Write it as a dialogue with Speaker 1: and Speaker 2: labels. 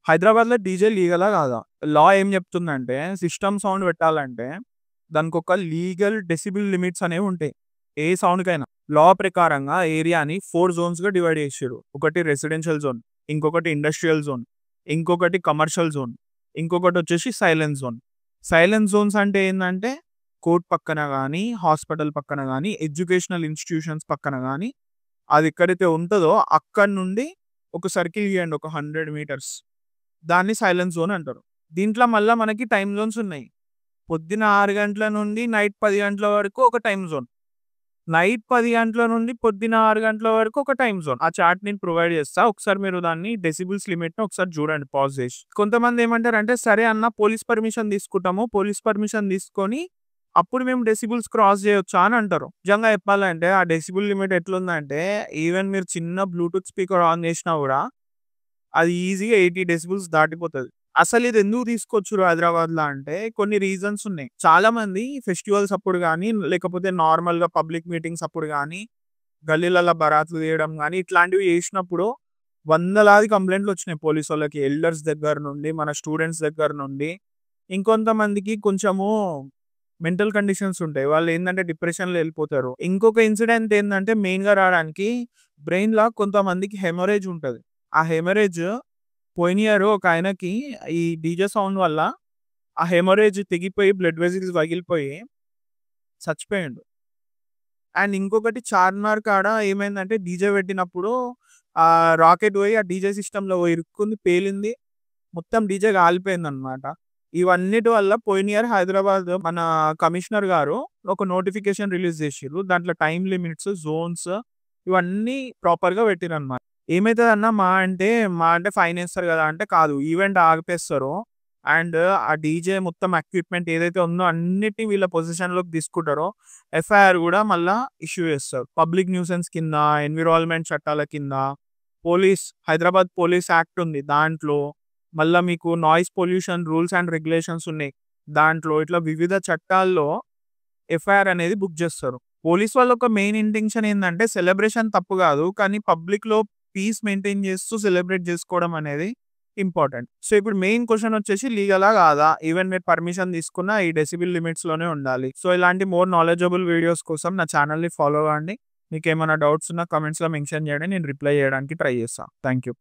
Speaker 1: హైదరాబాద్‌లో డీజే లీగలా కాదా? లా ఏం చెప్తుందంటే సిస్టమ్ సౌండ్ పెట్టాలంటే దానికొక లీగల్ డెసిబెల్ లిమిట్స్ అనేవుంటాయి. ఏ సౌండ్‌కైనా. లా ప్రకారంగా ఏరియాని 4 జోన్స్‌గా డివైడ్ చేసిర్రు. ఒకటి రెసిడెన్షియల్ జోన్, ఇంకొకటి ఇండస్ట్రియల్ జోన్, ఇంకొకటి కమర్షియల్ జోన్, ఇంకొకటొచ్చేసి సైలెన్స్ జోన్. సైలెన్స్ జోన్స్ అంటే ఏందంటే కోర్ట్ పక్కన గానీ, హాస్పిటల్ పక్కన గానీ, ఎడ్యుకేషనల్ ఇన్‌స్టిట్యూషన్స్ పక్కన గానీ, అది ఎక్కడైతే ఉంటదో అక్కడి నుండి ఒక సర్కిల్ గీయండి ఒక 100 మీటర్స్. దాన్ని సైలెన్స్ జోన్ అంటారు. దీంట్లో మళ్ళా మనకి టైమ్ జోన్స్ ఉన్నాయి. పొద్దున 6 గంటల నుండి నైట్ 10 గంటల వరకు ఒక టైమ్ జోన్. నైట్ 10 గంటల నుండి పొద్దున 6 గంటల వరకు ఒక టైమ్ జోన్. ఆ చార్ట్ నేను ప్రొవైడ్ చేస్తా. ఒకసారి మీరు దాన్ని డెసిబెల్స్ లిమిట్‌ని ఒకసారి చూడండి పాజ్ చేసి. కొంతమంది ఏమంటారంటే, సరే అన్న పోలీస్ పర్మిషన్ తీసుకుంటాము. పోలీస్ పర్మిషన్ తీసుకొని అప్పుడు మేము డెసిబెల్స్ క్రాస్ చేయొచ్చా అని అంటారు. నిజంగా చెప్పాలంటే ఆ డెసిబెల్ లిమిట్ ఎట్లుందంటే ఈవెన్ మీరు చిన్న బ్లూటూత్ స్పీకర్ ఆన్ చేసినా కూడా అది ఈజీగా 80 డెసిబెల్స్ దాటిపోతది. అసలిది ఎందుకు తీసుకొచ్చిర్రు హైదరాబాద్‌లో అంటే కొన్ని రీజన్స్ ఉన్నాయి. చాలా మంది ఫెస్టివల్స్ అప్పుడు గానీ, లేకపోతే నార్మల్‌గా పబ్లిక్ మీటింగ్స్ అప్పుడు గానీ, గల్లీలల్ల బరాత్లు తీయడం గానీ, ఇట్లాంటివి చేసినప్పుడు వందలాది కంప్లెయింట్‌లొచ్చినాయి పోలీసోళ్ళకి. ఎల్డర్స్ దగ్గర నుండి, మన స్టూడెంట్స్ దగ్గర నుండి. ఇంకొంతమందికి కొంచెము మెంటల్ కండిషన్స్ ఉంటాయి. వాళ్ళేందంటే డిప్రెషన్‌లో ఎళ్ళిపోతారు. ఇంకొక ఇన్సిడెంట్ ఏందంటే మెయిన్‌గా రాడానికి బ్రెయిన్‌ల కొంతమందికి హెమరేజ్ ఉంటది. ఆ హెమరేజ్ పోయిన ఇయర్ ఒక ఆయనకి ఈ డీజే సౌండ్ వల్ల ఆ హెమరేజ్ తెగిపోయి బ్లడ్ వెసిల్స్ పగిలిపోయి చచ్చిపోయిండు. అండ్ ఇంకొకటి చార్మినార్ కాడ ఏమైందంటే డీజే పెట్టినప్పుడు రాకెట్ పోయి ఆ డీజే సిస్టమ్‌లో పోయి ఇరుక్కుంది, పేలింది. మొత్తం డీజే కాలిపోయిందనమాట. ఇవన్నిటి వల్ల పోయిన ఇయర్ హైదరాబాద్ మన కమిషనర్ గారు ఒక నోటిఫికేషన్ రిలీజ్ చేసిర్రు. దాంట్లో టైమ్ లిమిట్స్, జోన్స్ ఇవన్నీ ప్రాపర్‌గా పెట్టిరనమాట. ఏమైతదన్న మా అంటే ఫైన్ ఏస్తారు కదా! అంటే కాదు. ఈవెంట్ ఆగిపేస్తారు. అండ్ ఆ డీజే మొత్తం ఎక్విప్‌మెంట్ ఏదైతే ఉందో అన్నిటిని వీళ్ళ పొజిషన్‌లోకి తీసుకుంటారో ఎఫ్ఐఆర్ గూడా మళ్ళా ఇష్యూ చేస్తారు. పబ్లిక్ న్యూసెన్స్ కింద, ఎన్విరాన్మెంట్ చట్టాల కింద, హైదరాబాద్ పోలీస్ యాక్ట్ ఉంది. దాంట్లో మళ్ళా మీకు noise pollution rules and regulations ఉన్నాయి. దాంట్లో ఇట్లా వివిధ చట్టాల్లో ఎఫ్ఐఆర్ అనేది బుక్ చేస్తారు. పోలీస్ వాళ్ళ ఒక మెయిన్ ఇంటెన్షన్ ఏందంటే సెలబ్రేషన్ తప్పు కాదు. కానీ పబ్లిక్‌లో పీస్ మెయింటైన్ చేస్తూ సెలబ్రేట్ చేసుకోవడం అనేది ఇంపార్టెంట్. సో, ఇప్పుడు మెయిన్ క్వెషన్ వచ్చేసి లీగలా కాదా? ఈవెన్ మీరు పర్మిషన్ తీసుకున్న ఈ డెసిబెల్ లిమిట్స్‌లోనే ఉండాలి. సో, ఇలాంటి మోర్ నాలెడ్జబుల్ వీడియోస్ కోసం నా ఛానెల్‌ని ఫాలో అవ్వండి. మీకేమైనా డౌట్స్ ఉన్నా కామెంట్స్‌లో మెన్షన్ చేయండి. నేను రిప్లై చేయడానికి ట్రై చేస్తా. Thank you.